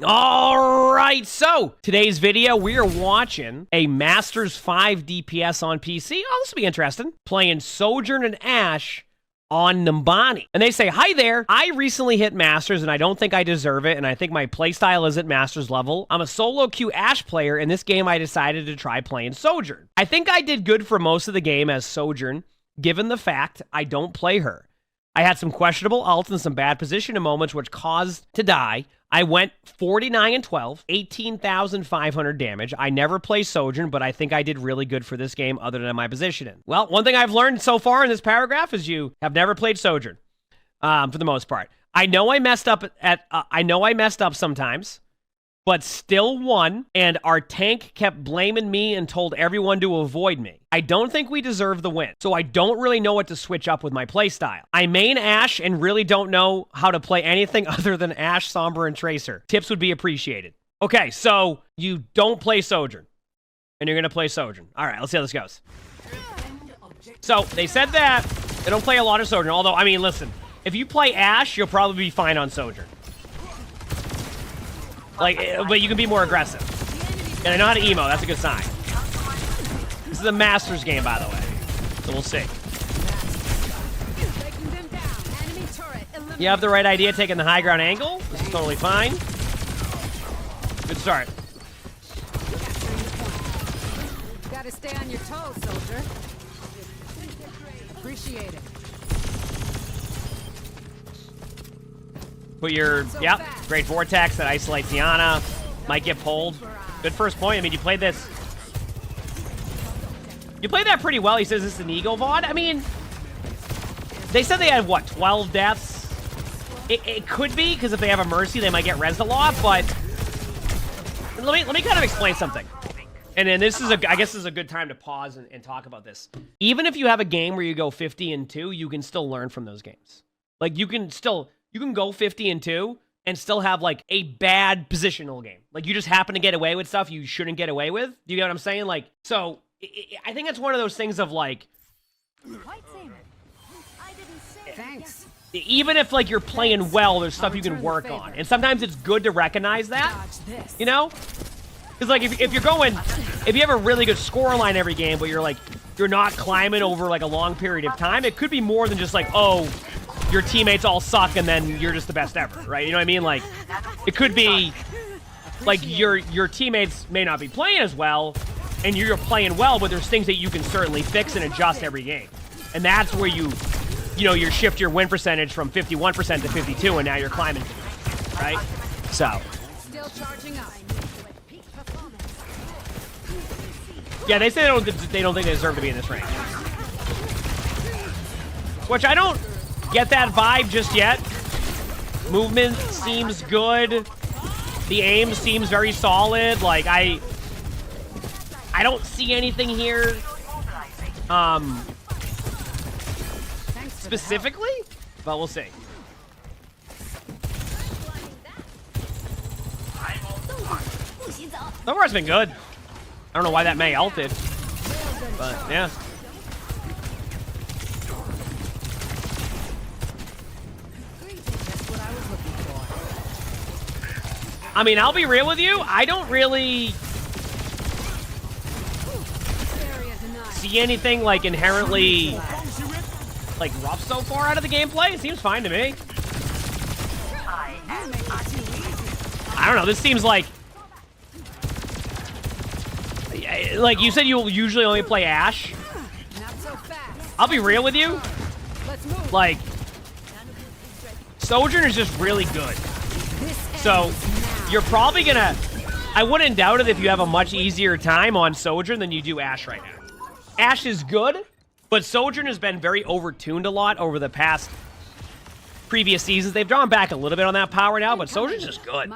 All right, so today's video, we are watching a Masters 5 DPS on PC. Oh, this will be interesting. Playing Sojourn and Ashe on Numbani. And they say, hi there, I recently hit Masters and I don't think I deserve it, and I think my playstyle isn't Masters level. I'm a solo queue Ashe player. In this game, I decided to try playing Sojourn. I think I did good for most of the game as Sojourn, given the fact I don't play her. I had some questionable ults and some bad positioning moments which caused to die. I went 49 and 12, 18,500 damage. I never play Sojourn, but I think I did really good for this game other than my positioning. Well, one thing I've learned so far in this paragraph is you have never played Sojourn, for the most part. I know I messed up sometimes, but still won, and our tank kept blaming me and told everyone to avoid me. I don't think we deserve the win, so I don't really know what to switch up with my playstyle. I main Ashe and really don't know how to play anything other than Ashe, Sombra, and Tracer. Tips would be appreciated. Okay, so you don't play Sojourn, and you're gonna play Sojourn. All right, let's see how this goes. So they said that they don't play a lot of Sojourn, although, I mean, listen, if you play Ashe, you'll probably be fine on Sojourn. Like, but you can be more aggressive. And I know how to emo, that's a good sign. This is a Masters game, by the way. So we'll see. You have the right idea taking the high ground angle. This is totally fine. Good start. Gotta stay on your toes, soldier. Appreciate it. Put your, yep, great Vortex that isolates Diana. Might get pulled. Good first point. I mean, you played this. You played that pretty well. He says it's an ego VOD. I mean, they said they had, what, 12 deaths? It could be, because if they have a Mercy, they might get rezzed a lot, but let me kind of explain something. And then this is I guess this is a good time to pause and talk about this. Even if you have a game where you go 50 and 2, you can still learn from those games. Like, you can go 50 and 2 and still have, like, a bad positional game. Like, you just happen to get away with stuff you shouldn't get away with. Do you get what I'm saying? Like, so, I think it's one of those things of, like, Thanks. even if, like, you're playing well, there's stuff you can work on. And sometimes it's good to recognize that, you know? Because, like, if you have a really good score line every game, but you're not climbing over, like, a long period of time, it could be more than just, like, oh, your teammates all suck and then you're just the best ever, right? You know what I mean? Like, it could be, like, your teammates may not be playing as well, and you're playing well, but there's things that you can certainly fix and adjust every game. And that's where you shift your win percentage from 51% to 52, and now you're climbing, right? So. Still charging up. Yeah, they say they don't think they deserve to be in this range. Which I don't get that vibe just yet. Movement seems good. The aim seems very solid. Like, I don't see anything here specifically, but we'll see. So far it's been good. I don't know why that Mei ulted, but yeah. I mean, I'll be real with you. I don't really see anything, like, inherently, like, rough so far out of the gameplay. It seems fine to me. I don't know. This seems like you said you'll usually only play Ashe. I'll be real with you. Like, Sojourn is just really good. So, you're probably gonna... I wouldn't doubt it if you have a much easier time on Sojourn than you do Ashe right now. Ashe is good, but Sojourn has been very overtuned a lot over the past previous seasons. They've drawn back a little bit on that power now, but Sojourn's just good.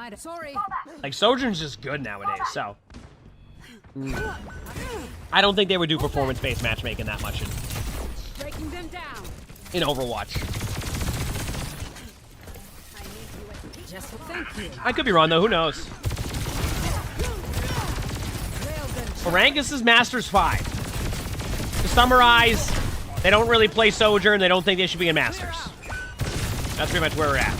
Like, Sojourn's just good nowadays, so... I don't think they would do performance-based matchmaking that much in Overwatch. I could be wrong, though. Who knows? Orangus is Masters 5. To summarize, they don't really play Sojourn. They don't think they should be in Masters. That's pretty much where we're at.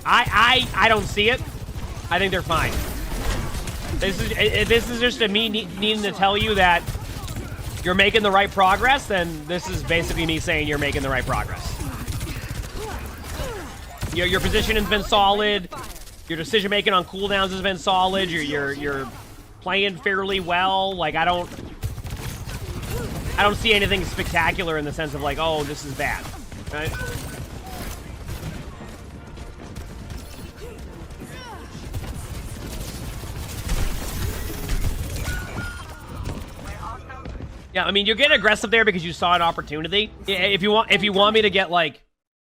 I don't see it. I think they're fine. This is just me needing to tell you that you're making the right progress, then this is basically me saying you're making the right progress. Your positioning's been solid. Your decision making on cooldowns has been solid. You're playing fairly well. Like I don't see anything spectacular in the sense of like, oh, this is bad, right? Yeah, I mean, you're getting aggressive there because you saw an opportunity. If you want me to get like,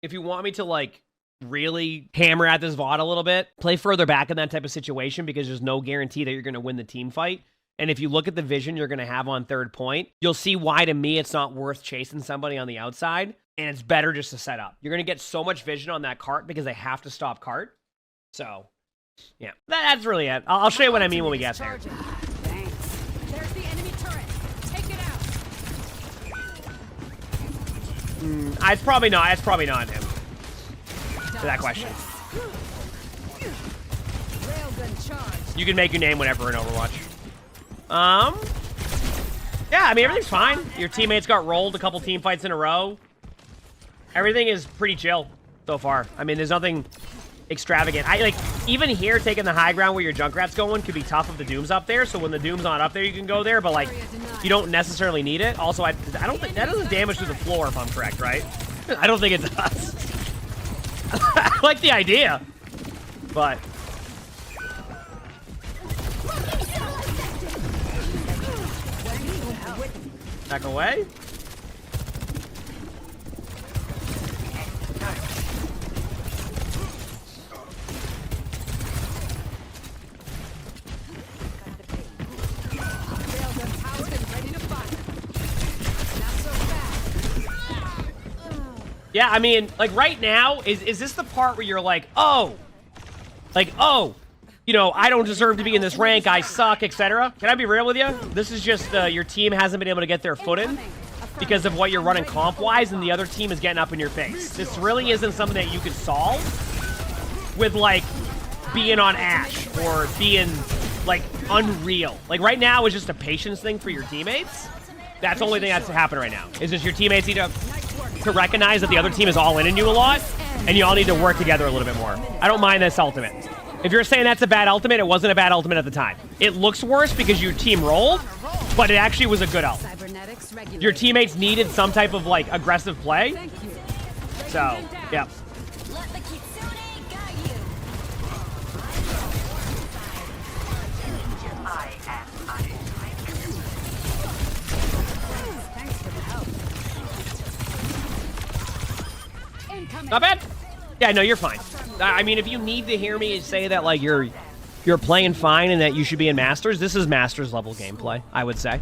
if you want me to like really hammer at this VOD a little bit, play further back in that type of situation because there's no guarantee that you're going to win the team fight. And if you look at the vision you're going to have on third point, you'll see why to me it's not worth chasing somebody on the outside, and it's better just to set up. You're going to get so much vision on that cart because they have to stop cart. So, yeah, that's really it. I'll show you what I mean when we get there. It's probably not. It's probably not him. To that question. You can make your name whatever in Overwatch. Yeah, I mean everything's fine. Your teammates got rolled a couple team fights in a row. Everything is pretty chill so far. I mean, there's nothing extravagant. I like even here taking the high ground where your Junkrat's going could be tough if the Doom's up there. So when the Doom's not up there, you can go there, but like you don't necessarily need it. Also, I don't think that doesn't damage to the floor if I'm correct, right? I don't think it does. I like the idea, but back away. Yeah, I mean, like right now, is this the part where you're like, oh, you know, I don't deserve to be in this rank, I suck, etc. Can I be real with you? This is just your team hasn't been able to get their foot in because of what you're running comp-wise, and the other team is getting up in your face. This really isn't something that you could solve with, like, being on Ashe or being, like, unreal. Like, right now is just a patience thing for your teammates. That's the only thing that's happening right now. Is just your teammates need to recognize that the other team is all in on you a lot, and you all need to work together a little bit more. I don't mind this ultimate. If you're saying that's a bad ultimate, it wasn't a bad ultimate at the time. It looks worse because your team rolled, but it actually was a good ult. Your teammates needed some type of, like, aggressive play. So, yeah. Not bad. Yeah, no, you're fine. I mean, if you need to hear me say that, like, you're playing fine and that you should be in Masters, this is Masters level gameplay, I would say.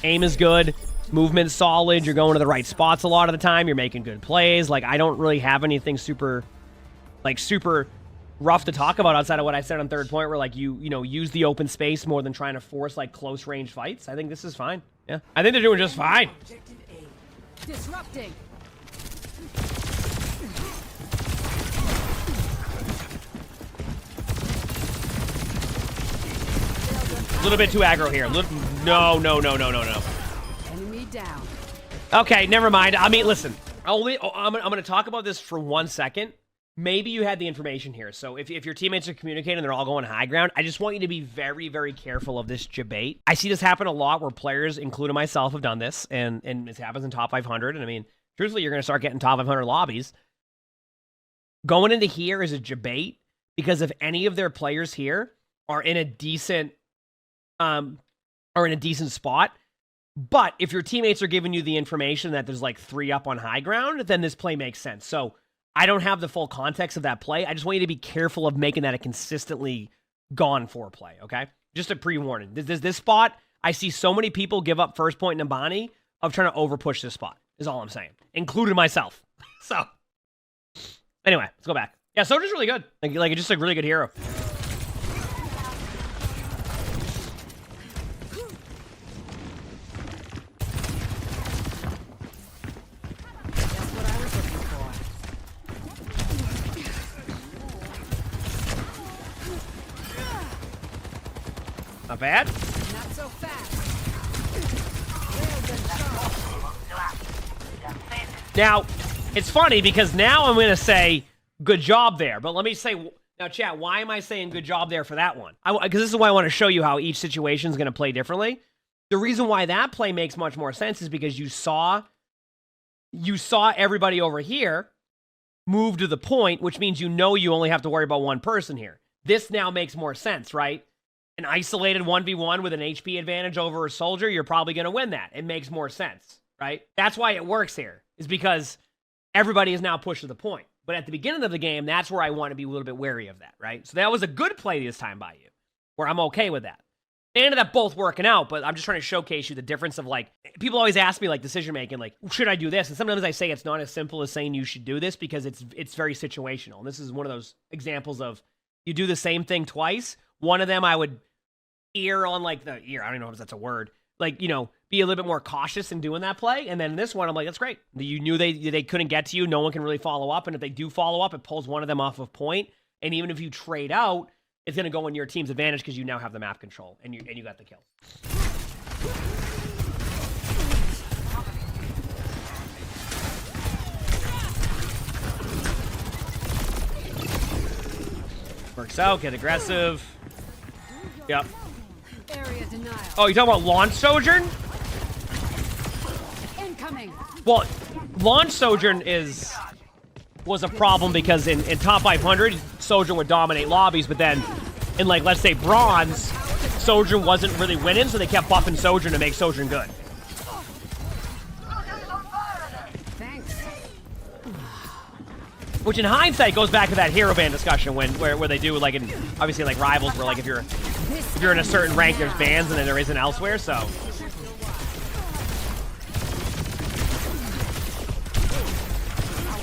Aim is good, movement's solid, you're going to the right spots a lot of the time, you're making good plays. Like, I don't really have anything super rough to talk about outside of what I said on third point, where, like, you know, use the open space more than trying to force, like, close range fights. I think this is fine. Yeah, I think they're doing just fine. Disrupting. A little bit too aggro here. No. Enemy down. Okay, never mind. I mean, listen. I'm going to talk about this for 1 second. Maybe you had the information here. So if your teammates are communicating and they're all going high ground, I just want you to be very, very careful of this debate. I see this happen a lot where players, including myself, have done this, and it happens in top 500. And I mean, truthfully, you're going to start getting top 500 lobbies. Going into here is a debate because if any of their players here are in a decent spot. But if your teammates are giving you the information that there's like 3 up on high ground, then this play makes sense. So I don't have the full context of that play. I just want you to be careful of making that a consistently gone for play, okay? Just a pre-warning. This spot, I see so many people give up first point in Nambani of trying to overpush this spot, is all I'm saying, including myself. So anyway, let's go back. Yeah, Soldier's really good. Like just a really good hero. Not bad. Not so fast. Now, it's funny because now I'm going to say good job there. But let me say, now chat, why am I saying good job there for that one? Because this is why I want to show you how each situation is going to play differently. The reason why that play makes much more sense is because you saw everybody over here move to the point, which means you know you only have to worry about one person here. This now makes more sense, right? An isolated 1v1 with an HP advantage over a soldier, you're probably going to win that. It makes more sense, right? That's why it works here, is because everybody is now pushed to the point. But at the beginning of the game, that's where I want to be a little bit wary of that, right? So that was a good play this time by you, where I'm okay with that. They ended up both working out, but I'm just trying to showcase you the difference of, like, people always ask me, like, decision-making, like, should I do this? And sometimes I say it's not as simple as saying you should do this because it's very situational. And this is one of those examples of you do the same thing twice. One of them I would ear on, like, I don't know if that's a word. Like, you know, be a little bit more cautious in doing that play. And then this one, I'm like, that's great. You knew they couldn't get to you. No one can really follow up. And if they do follow up, it pulls one of them off of point. And even if you trade out, it's going to go in your team's advantage because you now have the map control and you got the kill. Works out, get aggressive. Yep. Area denial. Oh, you talking about launch sojourn? Incoming. Well, launch sojourn was a problem because in top 500, Sojourn would dominate lobbies, but then in, like, let's say bronze, Sojourn wasn't really winning, so they kept buffing Sojourn to make Sojourn good. Thanks. Which in hindsight goes back to that hero ban discussion where they do, like, in obviously like rivals where, like, if you're in a certain rank, there's bans and then there isn't elsewhere, so.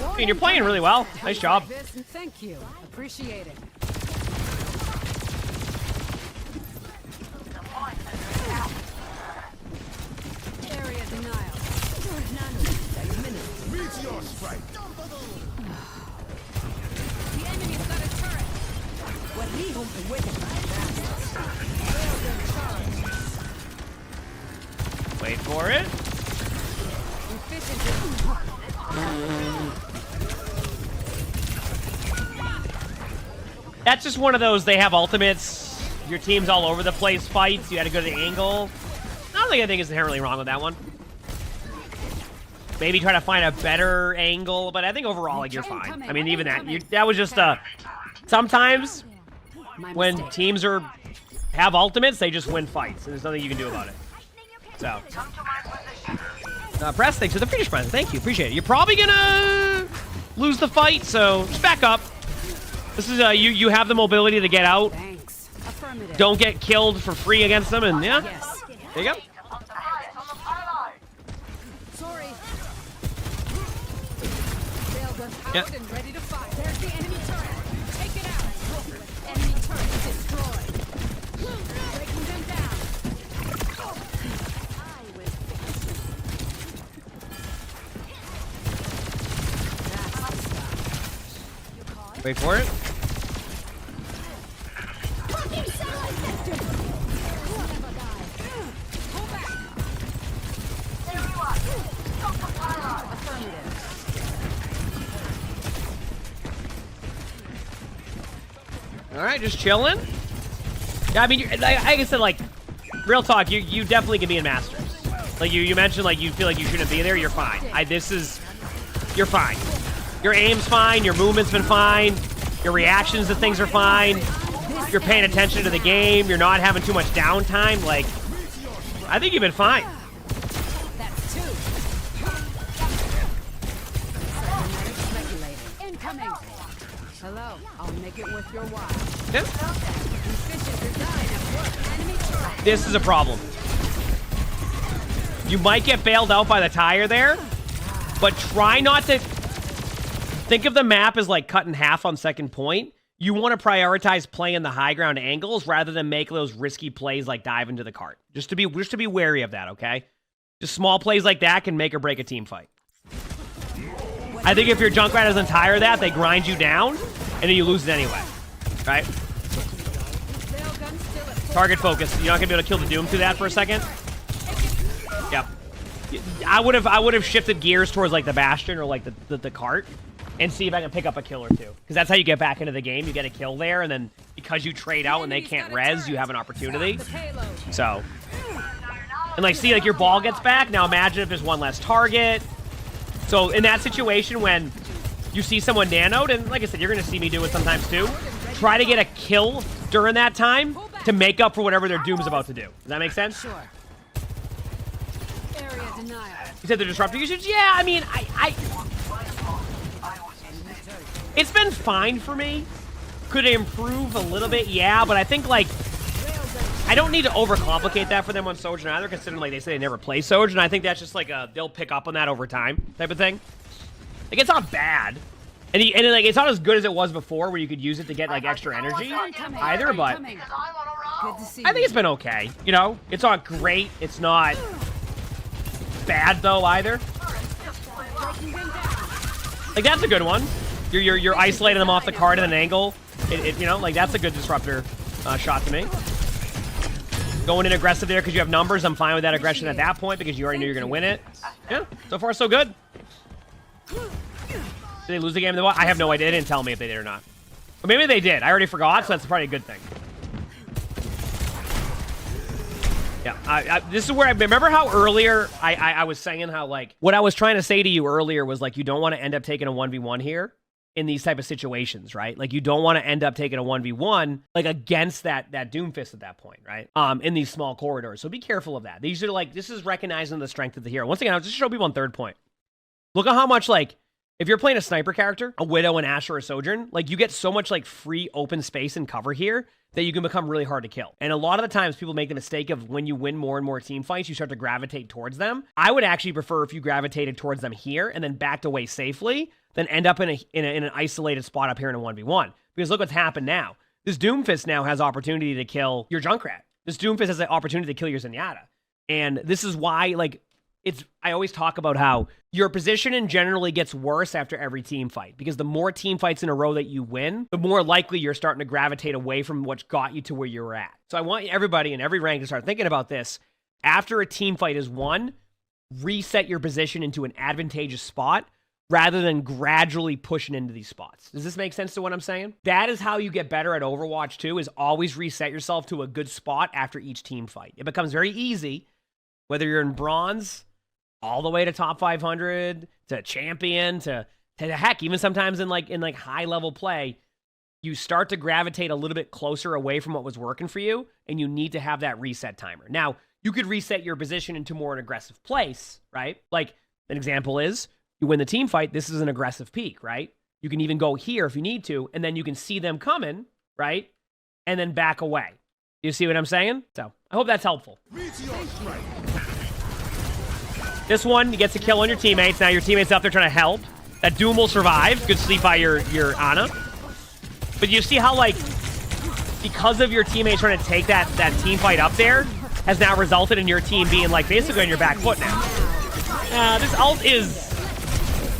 I mean, you're playing really well. Nice job. Thank you. Appreciate it. Area denial. Meteor strike. The enemy's got a turret. What he hopes to win. Wait for it. That's just one of those, they have ultimates, your team's all over the place fights, you had to go to the angle. I don't think anything is inherently wrong with that one. Maybe try to find a better angle, but I think overall, like, you're fine. I mean, even that was just sometimes when teams have ultimates, they just win fights, and there's nothing you can do about it. So, Press, thanks for the British present. Thank you, appreciate it. You're probably gonna lose the fight, so just back up. This is you have the mobility to get out. Thanks. Affirmative. Don't get killed for free against them, and yeah, Yes. there you go. Sorry. Railgun powered Yep. and ready to fire. There's the enemy turret. Take it out. Enemy turret destroyed. Breaking them down. I will fix it. Wait for it. All right, just chilling. Yeah, I mean, like I said, like, real talk, you definitely can be in Masters. Like you mentioned, like you feel like you shouldn't be there. You're fine. You're fine. Your aim's fine. Your movement's been fine. Your reactions to things are fine. You're paying attention to the game. You're not having too much downtime. Like, I think you've been fine. That's two. Speculating. Incoming. Hello. I'll make it with your wild. Yeah. Efficient design at work. Enemy turret. This is a problem. You might get bailed out by the tire there, but try not to think of the map as like cut in half on second point. You want to prioritize playing the high ground angles rather than make those risky plays like dive into the cart. Just to be wary of that, okay? Just small plays like that can make or break a team fight. I think if your Junkrat doesn't tire that, they grind you down, and then you lose it anyway, right? Railgun Target focus. You're not gonna be able to kill the Doom through that for a second. Yep. I would have shifted gears towards like the Bastion or like the cart and see if I can pick up a kill or two. Because that's how you get back into the game. You get a kill there, and then because you trade out and they can't res, you have an opportunity. So, and like see like your ball gets back. Now imagine if there's one less target. So in that situation when you see someone nanoed, and like I said, you're gonna see me do it sometimes too. Try to get a kill during that time to make up for whatever their Doom's about to do. Does that make sense? Sure. Area denial. You said the disruptor usage? Yeah, I mean, it's been fine for me. Could it improve a little bit? Yeah, but I think, like, I don't need to overcomplicate that for them on Sojourn either, considering, like, they say they never play Sojourn. I think that's just, like, they'll pick up on that over time type of thing. Like, it's not bad. And like, it's not as good as it was before, where you could use it to get, like, extra energy either, but I think it's been okay. You know? It's not great. It's not bad, though, either. Like, that's a good one. You're isolating them off the card at an angle. You know, like, that's a good disruptor shot to me. Going in aggressive there because you have numbers. I'm fine with that aggression at that point because you already knew you're going to win it. Yeah, so far so good. Did they lose the game? I have no idea. They didn't tell me if they did or not. Or maybe they did. I already forgot, so that's probably a good thing. Yeah, this is where I remember how earlier I was saying how, like, what I was trying to say to you earlier was, like, you don't want to end up taking a 1v1 here in these type of situations, right? Like, you don't want to end up taking a 1v1, like, against that Doomfist at that point, right? In these small corridors. So be careful of that. These are, like, this is recognizing the strength of the hero. Once again, I'll just show people on third point. Look at how much, like, if you're playing a sniper character, a Widow, an Ashe, or a Sojourn, like, you get so much, like, free open space and cover here that you can become really hard to kill. And a lot of the times people make the mistake of when you win more and more team fights, you start to gravitate towards them. I would actually prefer if you gravitated towards them here and then backed away safely than end up in an isolated spot up here in a 1v1. Because look what's happened now. This Doomfist now has opportunity to kill your Junkrat. This Doomfist has the opportunity to kill your Zenyatta. And this is why, like, I always talk about how your positioning generally gets worse after every team fight, because the more team fights in a row that you win, the more likely you're starting to gravitate away from what got you to where you were at. So I want everybody in every rank to start thinking about this. After a team fight is won, reset your position into an advantageous spot rather than gradually pushing into these spots. Does this make sense to what I'm saying? That is how you get better at Overwatch 2, is always reset yourself to a good spot after each team fight. It becomes very easy, whether you're in bronze, all the way to top 500, to champion, to heck, even sometimes in like high level play, you start to gravitate a little bit closer away from what was working for you, and you need to have that reset timer. Now, you could reset your position into more an aggressive place, right? Like, an example is, you win the team fight, this is an aggressive peak, right? You can even go here if you need to, and then you can see them coming, right? And then back away. You see what I'm saying? So, I hope that's helpful. This one, you get to kill on your teammates. Now your teammates out there trying to help. That Doom will survive. Good sleep by your Ana. But you see how, like, because of your teammates trying to take that team fight up there, has now resulted in your team being, like, basically on your back foot now. This ult is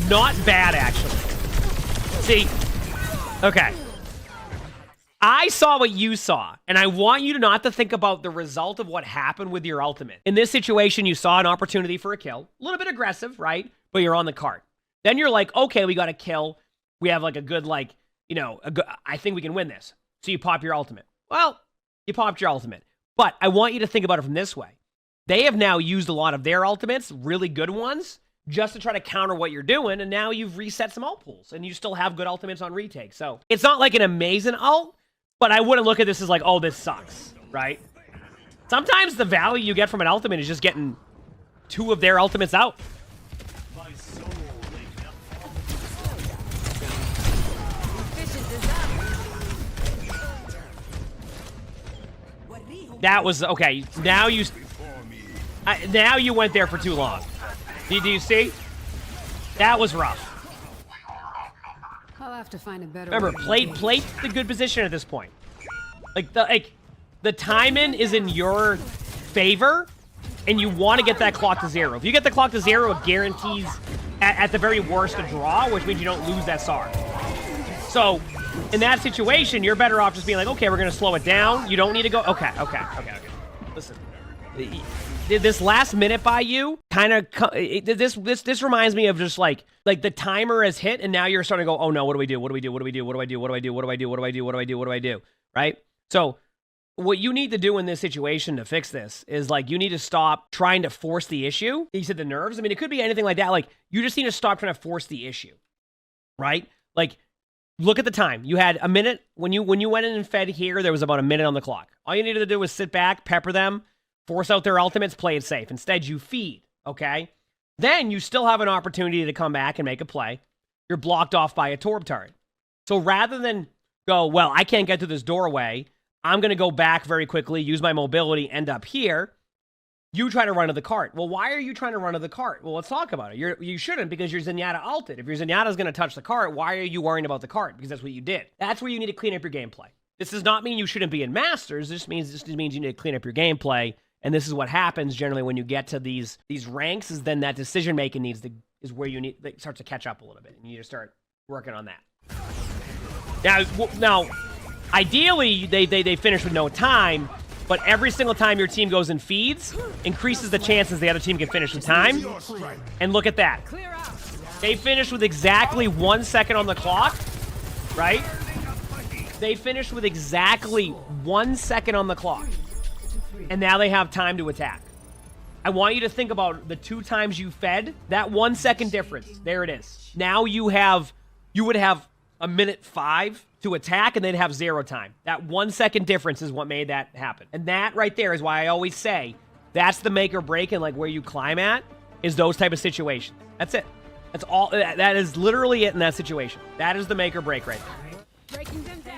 not bad, actually. See, okay. I saw what you saw, and I want you to not to think about the result of what happened with your ultimate. In this situation, you saw an opportunity for a kill. A little bit aggressive, right? But you're on the cart. Then you're like, okay, we got a kill. We have, like, a good, like, you know, I think we can win this. So you pop your ultimate. Well, you popped your ultimate. But I want you to think about it from this way. They have now used a lot of their ultimates, really good ones, just to try to counter what you're doing, and now you've reset some ult pools, and you still have good ultimates on retake. So it's not like an amazing ult, but I wouldn't look at this as like, oh, this sucks, right? Sometimes the value you get from an ultimate is just getting 2 of their ultimates out. That was, okay, now you went there for too long. Do you see? That was rough. I'll have to find a better Remember, plate the good position at this point. Like the timing is in your favor, and you want to get that clock to 0. If you get the clock to 0, it guarantees at the very worst a draw, which means you don't lose that SAR. So in that situation, you're better off just being like, okay, we're gonna slow it down. You don't need to go. Okay. Listen, this last minute by you kind of this reminds me of just like the timer has hit, and now you're starting to go, oh no, what do we do? What do we do? What do we do? What do I do? What do I do? What do I do? What do I do? What do I do? What do I do? Right? So what you need to do in this situation to fix this is like you need to stop trying to force the issue. You said the nerves. I mean, it could be anything like that. Like you just need to stop trying to force the issue, right? Like look at the time. You had a minute when you went in and fed here. There was about a minute on the clock. All you needed to do was sit back, pepper them, force out their ultimates, play it safe. Instead, you feed. Okay, then you still have an opportunity to come back and make a play. You're blocked off by a Torb turret. So rather than go, well, I can't get through this doorway, I'm going to go back very quickly, use my mobility, end up here. You try to run to the cart. Well, why are you trying to run to the cart? Well, let's talk about it. You shouldn't, because your Zenyatta ulted. If your Zenyatta's going to touch the cart, why are you worrying about the cart? Because that's what you did. That's where you need to clean up your gameplay. This does not mean you shouldn't be in Masters. This just means you need to clean up your gameplay. And this is what happens generally when you get to these ranks, is then that decision making is where you need, it starts to catch up a little bit, and you need to start working on that. Now, ideally, they finish with no time, but every single time your team goes and feeds, increases the chances the other team can finish with time. And look at that. They finished with exactly 1 second on the clock, right? They finished with exactly 1 second on the clock. And now they have time to attack. I want you to think about the 2 times you fed, that 1 second difference. There it is. Now you would have a minute 5 to attack, and they'd have 0 time. That 1 second difference is what made that happen. And that right there is why I always say that's the make or break, and like where you climb at is those type of situations. That's it. That's all. That is literally it in that situation. That is the make or break right there. Breaking them down.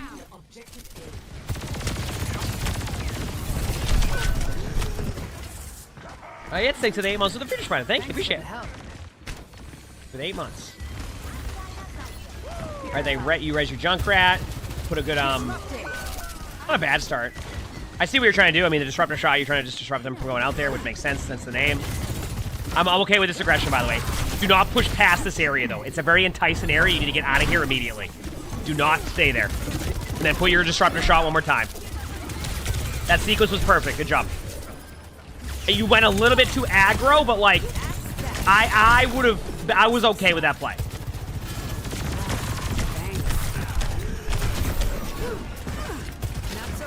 It's thanks to the 8 months of the finish run. Thank you. Appreciate it. With 8 months. All right, you raise your Junkrat. Put a good, not a bad start. I see what you're trying to do. I mean, the disruptor shot, you're trying to just disrupt them from going out there, which makes sense since the name. I'm okay with this aggression, by the way. Do not push past this area, though. It's a very enticing area. You need to get out of here immediately. Do not stay there. And then put your disruptor shot one more time. That sequence was perfect. Good job. You went a little bit too aggro, but like, I was okay with that play.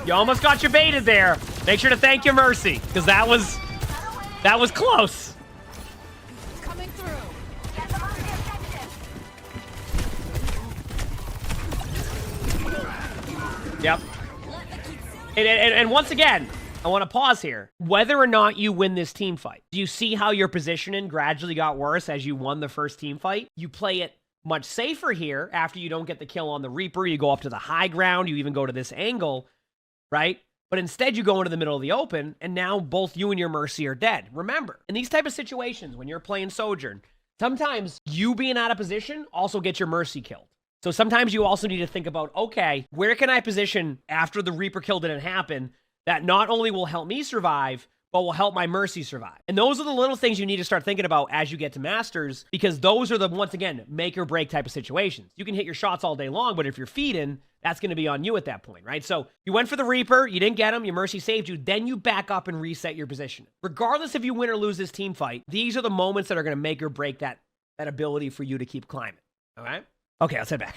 You almost got you baited there. Make sure to thank your Mercy, because that was close. Coming through. Yep. And once again, I want to pause here. Whether or not you win this team fight, do you see how your positioning gradually got worse as you won the first team fight? You play it much safer here after you don't get the kill on the Reaper. You go up to the high ground. You even go to this angle, right? But instead you go into the middle of the open, and now both you and your Mercy are dead. Remember, in these type of situations, when you're playing Sojourn, sometimes you being out of position also gets your Mercy killed. So sometimes you also need to think about, okay, where can I position after the Reaper kill didn't happen that not only will help me survive, but will help my Mercy survive? And those are the little things you need to start thinking about as you get to Masters, because those are the, once again, make or break type of situations. You can hit your shots all day long, but if you're feeding, that's going to be on you at that point, right? So you went for the Reaper, you didn't get him, your Mercy saved you, then you back up and reset your position. Regardless if you win or lose this team fight, these are the moments that are going to make or break that ability for you to keep climbing, all right? Okay, let's head back.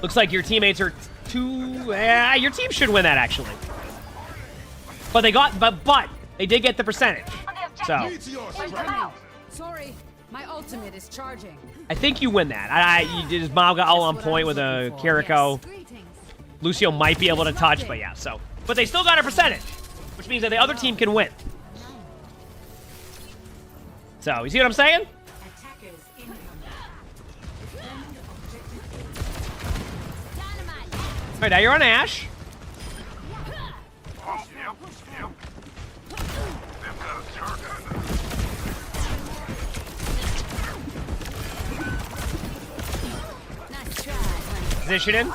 Looks like your teammates are your team should win that, actually. But they did get the percentage. So Sorry, my ultimate is charging. I think you win that. His mom got all on point with a Kiriko. Lucio might be able to touch, but yeah, so. But they still got a percentage, which means that the other team can win. So, you see what I'm saying? All right, now you're on Ashe. Position in.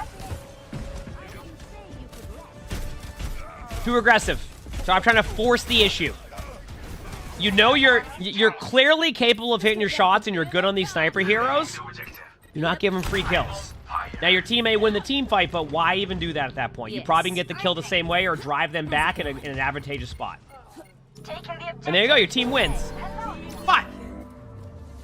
Too aggressive. So I'm trying to force the issue. You know you're clearly capable of hitting your shots and you're good on these sniper heroes. Do not give them free kills. Now, your team may win the team fight, but why even do that at that point? You probably can get the kill the same way or drive them back in an advantageous spot. And there you go, your team wins. But,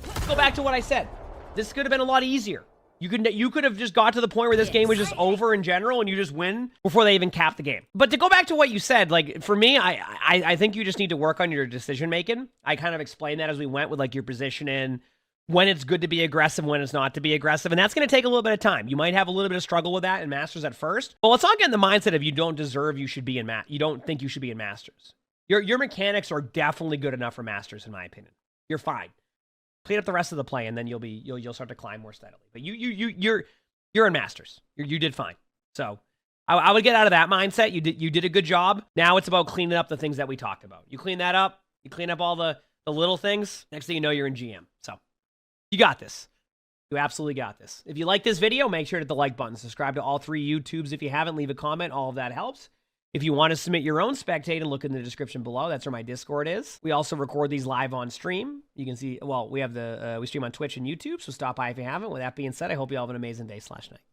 let's go back to what I said. This could have been a lot easier. You could have just got to the point where this game was just over in general and you just win before they even cap the game. But to go back to what you said, like, for me, I think you just need to work on your decision making. I kind of explained that as we went with, like, your positioning, when it's good to be aggressive, when it's not to be aggressive. And that's going to take a little bit of time. You might have a little bit of struggle with that in Masters at first. But let's not get in the mindset of you don't deserve you should be in you don't think you should be in Masters. Your mechanics are definitely good enough for Masters, in my opinion. You're fine. Clean up the rest of the play, and then you'll start to climb more steadily. But you're in Masters. You did fine. So I would get out of that mindset. You did a good job. Now it's about cleaning up the things that we talked about. You clean that up. You clean up all the little things. Next thing you know, you're in GM. So you got this. You absolutely got this. If you like this video, make sure to hit the like button. Subscribe to all 3 YouTubes if you haven't. Leave a comment. All of that helps. If you want to submit your own Spectating, look in the description below. That's where my Discord is. We also record these live on stream. You can see, well, we have we stream on Twitch and YouTube, so stop by if you haven't. With that being said, I hope you all have an amazing day/night.